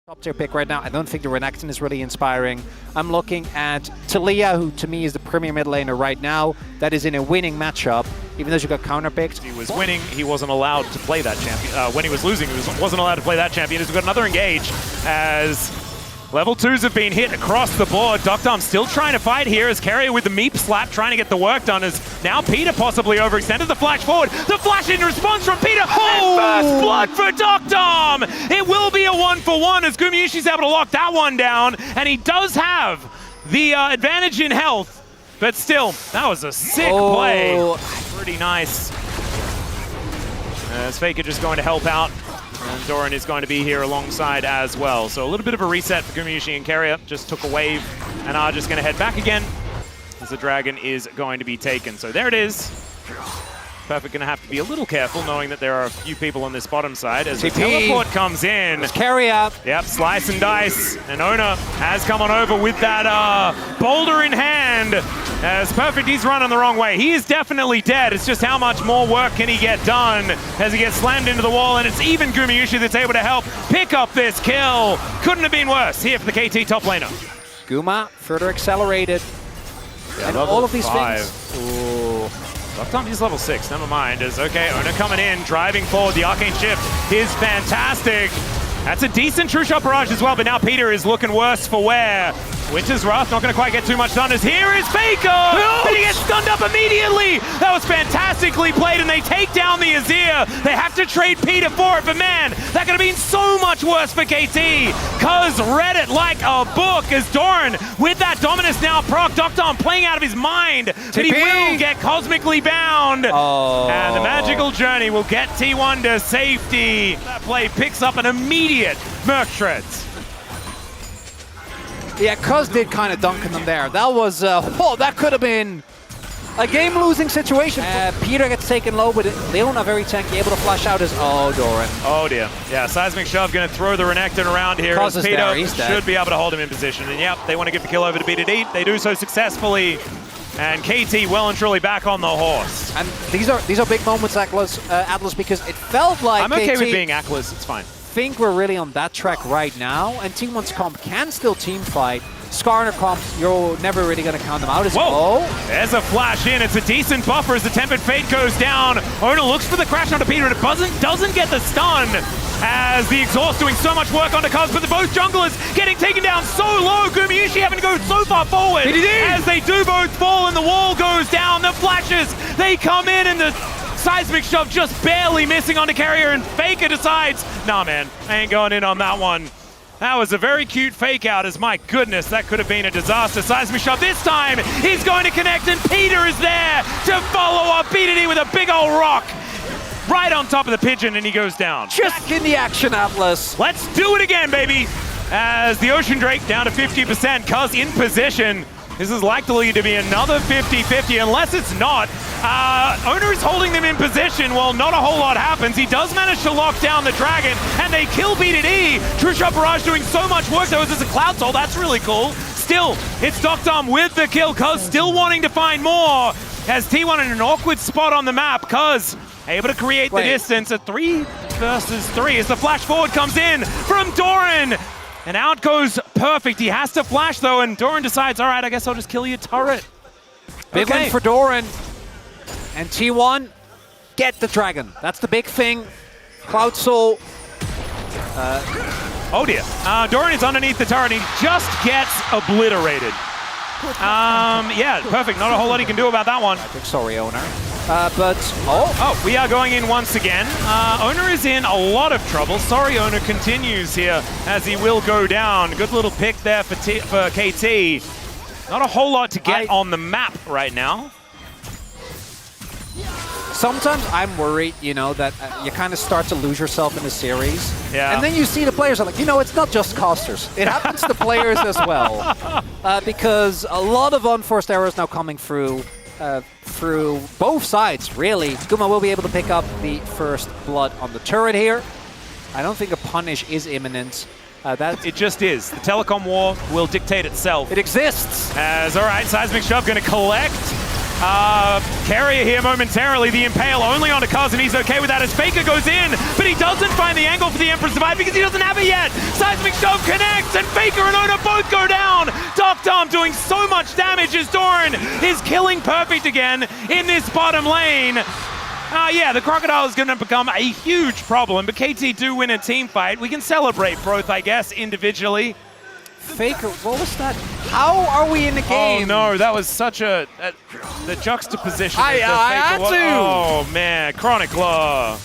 Top tier pick right now. I don't think the Renekton is really inspiring. I'm looking at Talia, who to me is the premier mid laner right now. That is in a winning matchup, even though she got counter picked. He was winning, he wasn't allowed to play that champion. When he was losing, he wasn't allowed to play that champion. He's got another engage as level 2s have been hit across the board. Doctom still trying to fight here as Carrier with the meep slap, trying to get the work done as now Peter possibly overextended the flash forward. The flash in response from Peter. Oh! And first blood for Doctom! It will be a 1-for-1 as Gumayusi's able to lock that one down, and he does have the advantage in health, but still, that was a sick play. Pretty nice. As Faker just going to help out. And Doran is going to be here alongside as well. So a little bit of a reset for Gumayusi and Carrier. Just took a wave and are just going to head back again as the dragon is going to be taken. So there it is. Perfect going to have to be a little careful knowing that there are a few people on this bottom side as the teleport comes in. It's Carrier. Yep, slice and dice. And Ona has come on over with that boulder in hand. As Perfect, he's running the wrong way. He is definitely dead. It's just how much more work can he get done as he gets slammed into the wall, and it's even Gumayusi that's able to help pick up this kill. Couldn't have been worse here for the KT top laner. Guma further accelerated. Yeah, and all of these 5. things. Ooh. Doctom is level 6, never mind. As okay, Ona coming in, driving forward. The Arcane Shift is fantastic. That's a decent true shot barrage as well, but now Peter is looking worse for wear. Winter's Wrath not going to quite get too much done as here is Faker! But he gets stunned up immediately! That was fantastically played, and they take down the Azir. They have to trade Peter for it, but man, that could have been so much worse for KT. Cuz read it like a book as Doran with that Dominus now proc. Doctom playing out of his mind, but he will get cosmically bound. And the magical journey will get T1 to safety. That play picks up an immediate Merc Shreds. Yeah, Cuz did kind of dunk them there. That was, that could have been a game-losing situation. Peter gets taken low, but Leona very tanky, able to flash out his, Doran. Oh dear. Yeah, Seismic Shove going to throw the Renekton around here. Cuz is Peter there, he's dead. Should be able to hold him in position. And yep, they want to get the kill over to BDD. They do so successfully. And KT well and truly back on the horse. And these are big moments, Atlas, because it felt like I'm okay KT with being Atlas, it's fine. Think we're really on that track right now, and T1's comp can still team fight. Skarner comps, you're never really going to count them out as well. There's a flash in. It's a decent buffer as the Tempered Fate goes down. Ona looks for the crash onto Peter, and it doesn't get the stun as the exhaust doing so much work onto Cuz, but both junglers getting taken down so low. Gumayusi having to go so far forward as they do both fall, and the wall goes down. The flashes, they come in, and the Seismic Shove just barely missing onto Carrier, and Faker decides, nah man, I ain't going in on that one. That was a very cute fake out as, my goodness, that could have been a disaster. Seismic Shove this time, he's going to connect, and Peter is there to follow up BDD with a big old rock right on top of the pigeon, and he goes down. Just in the action, Atlas. Let's do it again, baby. As the Ocean Drake down to 50%, Cuz in position. This is likely to be another 50-50, unless it's not. Ona is holding them in position. Well, not a whole lot happens. He does manage to lock down the dragon, and they kill BDD. True Shot Barrage doing so much work, though, as it's a Cloud Soul. That's really cool. Still, it's Doctom with the kill. Cuz still wanting to find more. As T1 in an awkward spot on the map. Cuz able to create the distance at 3 versus 3 as the flash forward comes in from Doran. And out goes Perfect. He has to flash, though, and Doran decides, all right, I guess I'll just kill your turret. Big win for Doran. And T1, get the dragon. That's the big thing. Cloud Soul. Oh dear. Doran is underneath the turret. He just gets obliterated. Yeah, Perfect. Not a whole lot he can do about that one. I think sorry, Owner. We are going in once again. Owner is in a lot of trouble. Sorry, Owner continues here as he will go down. Good little pick there for KT. Not a whole lot to get on the map right now. Sometimes I'm worried, that you kind of start to lose yourself in the series. Yeah. And then you see the players are like, it's not just casters. It happens to players as well. Because a lot of unforced errors now coming through both sides, really. Guma will be able to pick up the first blood on the turret here. I don't think a punish is imminent. It just is. The telecom war will dictate itself. It exists. As, all right, Seismic Shove going to collect. Carrier here momentarily, the Impale only onto Cuz, and he's okay with that as Faker goes in, but he doesn't find the angle for the Emperor to survive because he doesn't have it yet. Seismic Shove Faker and Ona both go down. Doctom doing so much damage as Doran is killing Perfect again in this bottom lane. Yeah, the Crocodile is going to become a huge problem, but KT do win a team fight. We can celebrate both, I guess, individually. Faker, what was that? How are we in the game? Oh no, that was such a the juxtaposition. I had to. Oh man, Chronic Claw.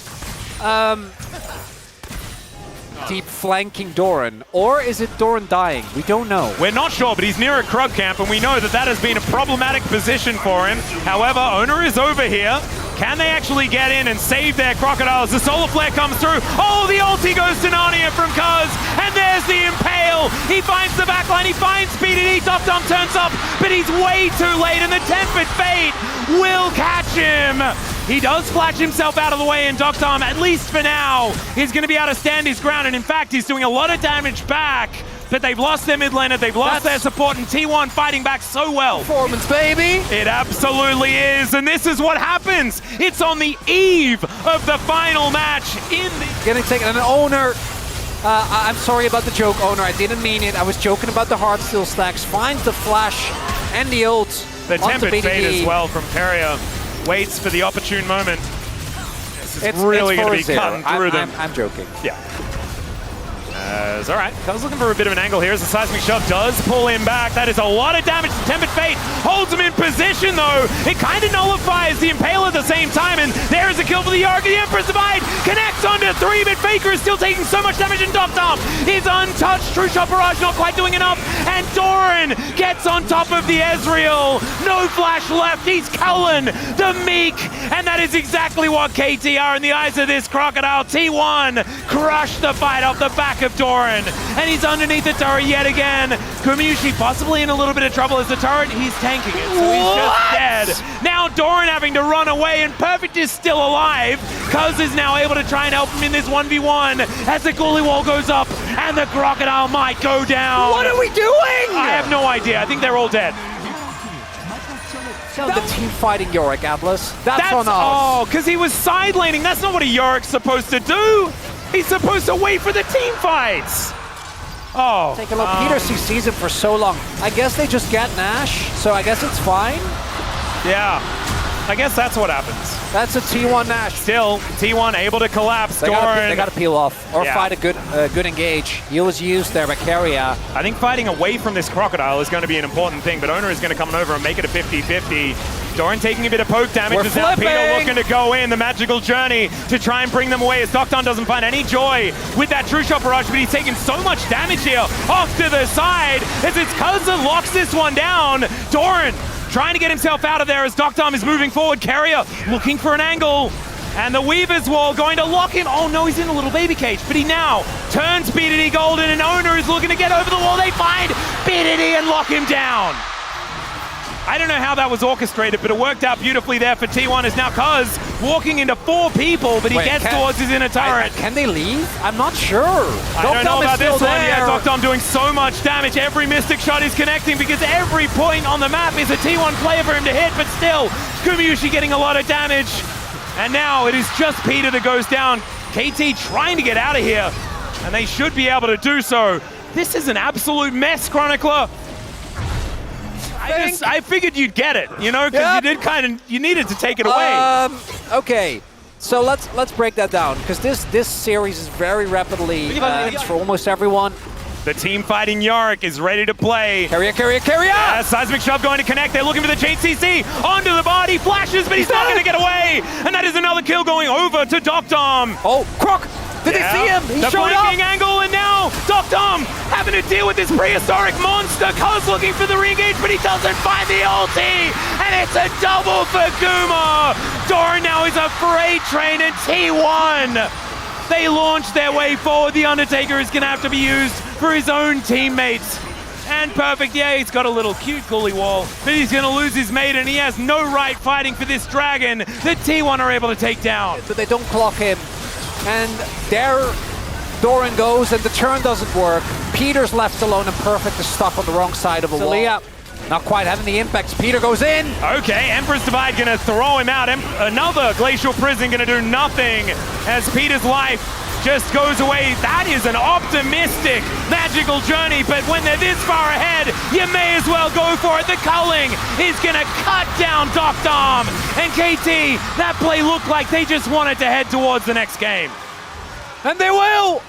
Deep flanking Doran, or is it Doran dying? We don't know. We're not sure, but he's near a Krug camp, and we know that that has been a problematic position for him. However, Owner is over here. Can they actually get in and save their Crocodiles? The Solar Flare comes through. Oh, the ulti goes to Narnia from Cuz, and there's the Impale. He finds the backline, he finds BDD. Doctom turns up, but he's way too late, and the Tempered Fate will catch him. He does flash himself out of the way, and Doctom, at least for now, is going to be able to stand his ground, and in fact, he's doing a lot of damage back. But they've lost their mid laner, they've lost their support, and T1 fighting back so well. Performance, baby! It absolutely is, and this is what happens. It's on the eve of the final match in the... Getting taken, and an Owner... I'm sorry about the joke, Owner. I didn't mean it. I was joking about the Heartsteel stacks. Finds the flash and the ult. The Tempered Fate as well from Peria. Waits for the opportune moment. This is really going to be cutting through them. I'm joking. Yeah. All right, Cuz looking for a bit of an angle here as the seismic shove does pull him back. That is a lot of damage to Tempered Fate. Holds him in position though. It kind of nullifies the Impale at the same time, and there is a kill for the Yorick. The Emperor's Divide connects onto 3, but Faker is still taking so much damage, and Doctom is untouched. True Shot Barrage not quite doing enough, and Doran gets on top of the Ezreal. No flash left. He's Cullen, the Meek, and that is exactly what KT are in the eyes of this Crocodile. T1 crushed the fight off the back of Doran, and he's underneath the turret yet again. Kumiushi possibly in a little bit of trouble as the turret, he's tanking it, so he's just dead. Now Doran having to run away, and Perfect is still alive. Cuz is now able to try and help him in this 1v1 as the Ghoulie Wall goes up, and the Crocodile might go down. What are we doing? I have no idea. I think they're all dead. The team fighting Yorick, Atlas. That's on us. Oh, because he was side laning. That's not what a Yorick's supposed to do. He's supposed to wait for the team fights. Oh. Take a look. Peter sees him for so long. I guess they just get Nash, so I guess it's fine. Yeah. I guess that's what happens. That's a T1 Nash. Still, T1 able to collapse. They got to peel off or fight a good engage. Heal is used there by Keria. I think fighting away from this Crocodile is going to be an important thing, but Owner is going to come over and make it a 50-50. Doran taking a bit of poke damage. Is now Peter looking to go in the magical journey to try and bring them away as Doctom doesn't find any joy with that True Shot Barrage, but he's taking so much damage here off to the side as his cousin locks this one down. Doran trying to get himself out of there as Doctom is moving forward. Carrier looking for an angle. And the Weaver's Wall going to lock him. Oh no, he's in a little baby cage. But he now turns BDD golden, and Owner is looking to get over the wall. They find BDD and lock him down. I don't know how that was orchestrated, but it worked out beautifully there for T1 as now Cuz walking into 4 people, but he gets towards his inner turret. Can they leave? I'm not sure. I don't know about this one. Yeah, Doctom doing so much damage. Every Mystic Shot is connecting because every point on the map is a T1 player for him to hit, but still, Kumiushi getting a lot of damage. And now it is just Peter that goes down. KT trying to get out of here, and they should be able to do so. This is an absolute mess, Chronicler. I figured you'd get it, you know, because you needed to take it away. Okay, so let's break that down because this series is very rapidly ends for almost everyone. The team fighting Yorick is ready to play. Carrier! Yeah, seismic shove going to connect. They're looking for the JCC onto the body. Flashes, but he's not going to get away. And that is another kill going over to Doctom. Oh, Croc! Did they see him? He showed up! The angle, and now Doctom having to deal with this prehistoric monster. Cuz looking for the re-engage, but he doesn't find the ulti. And it's a double for Guma. Doran now is a freight train, and T1. They launch their way forward. The Undertaker is going to have to be used for his own teammates. And Perfect, yeah, he's got a little cute Ghoulie Wall, but he's going to lose his mate, and he has no right fighting for this dragon that T1 are able to take down. But they don't clock him. And there Doran goes, and the turn doesn't work. Peter's left alone, and Perfect is stuck on the wrong side of a wall. Not quite having the impacts. Peter goes in. Okay, Emperor's Divide gonna throw him out. Another Glacial Prison gonna do nothing as Peter's life just goes away. That is an optimistic, magical journey, but when they're this far ahead, you may as well go for it. The culling is gonna cut down Dr. Arm, and KT, that play looked like they just wanted to head towards the next game. And they will!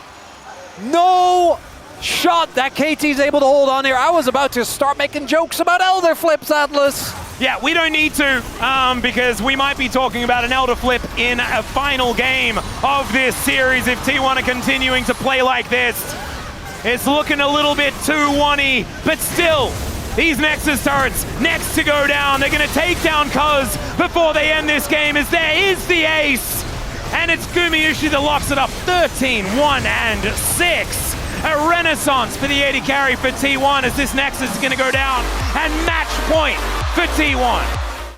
No shot that KT's able to hold on here. I was about to start making jokes about Elder Flips, Atlas. Yeah, we don't need to, because we might be talking about an Elder Flip in a final game of this series if T1 are continuing to play like this. It's looking a little bit too one-y, but still, these Nexus turrets next to go down. They're going to take down Cuz before they end this game, as there is the ace. And it's Gumayushi that locks it up 13, 1, and 6. A renaissance for the 80 carry for T1 as this Nexus is going to go down and match point for T1.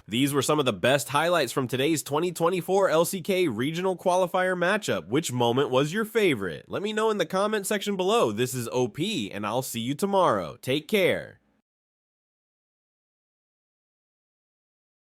These were some of the best highlights from today's 2024 LCK regional qualifier matchup. Which moment was your favorite? Let me know in the comment section below. This is OP, and I'll see you tomorrow. Take care.